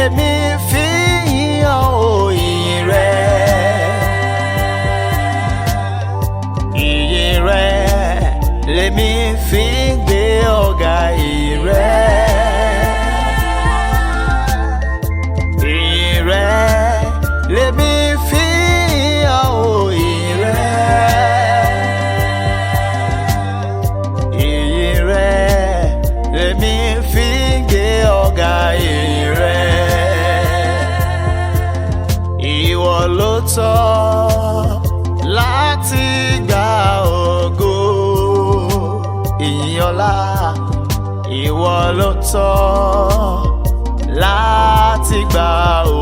lèmi fi yàn ó ìyìn rẹ. Ìyìn rẹ lèmi fi gbé ọ̀gá ìyìn rẹ. Ìyìn rẹ lèmi fi yàn ó ìyìn rẹ. Ìyìn rẹ lèmi fi gbé ọ̀gá ìyìn rẹ. Ìwọ ló tọ́ láti gba ògo ìyìn ọlá. Ìwọ ló tọ́ láti gba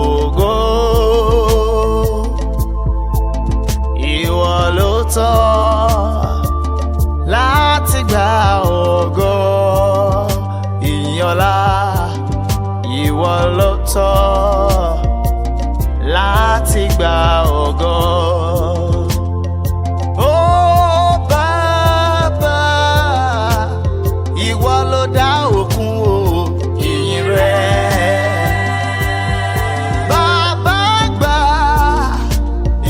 ògo. Ìwọ ló tọ́ láti gba ògo ìyìn ọlá. Ìwọ ló tọ́ láti gba ògo. Ó Bàbá, ìwọ ló dá òkun o ìyìn rẹ. Bàbá àgbà,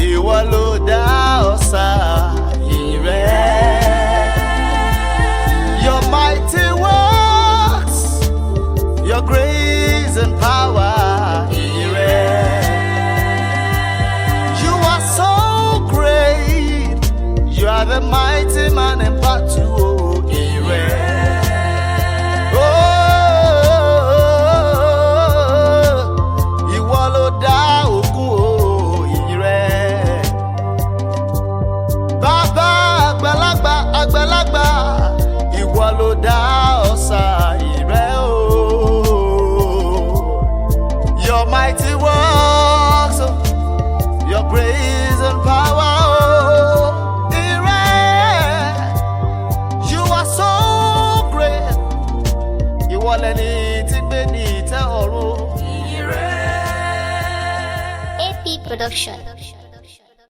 ìwọ ló dá ọ̀sà ìyìn rẹ. Your mighty works, your grace and power, ìyìn rẹ. You are so great, you are the mighty man in battle, oh, ìyìn rẹ. Oh, ìwọ ló dá òkun, oh, ìyìn rẹ. Bàbá àgbàlagbà, àgbàlagbà, ìwọ ló dá ọ̀sà ìyìn rẹ, oh. Your mighty works, oh, your grace and power, oh, ìyìn rẹ. You are so great, ìwọ lẹni tí gbé ní ìtẹ́ ọ̀run, ìyìn rẹ. AP Production.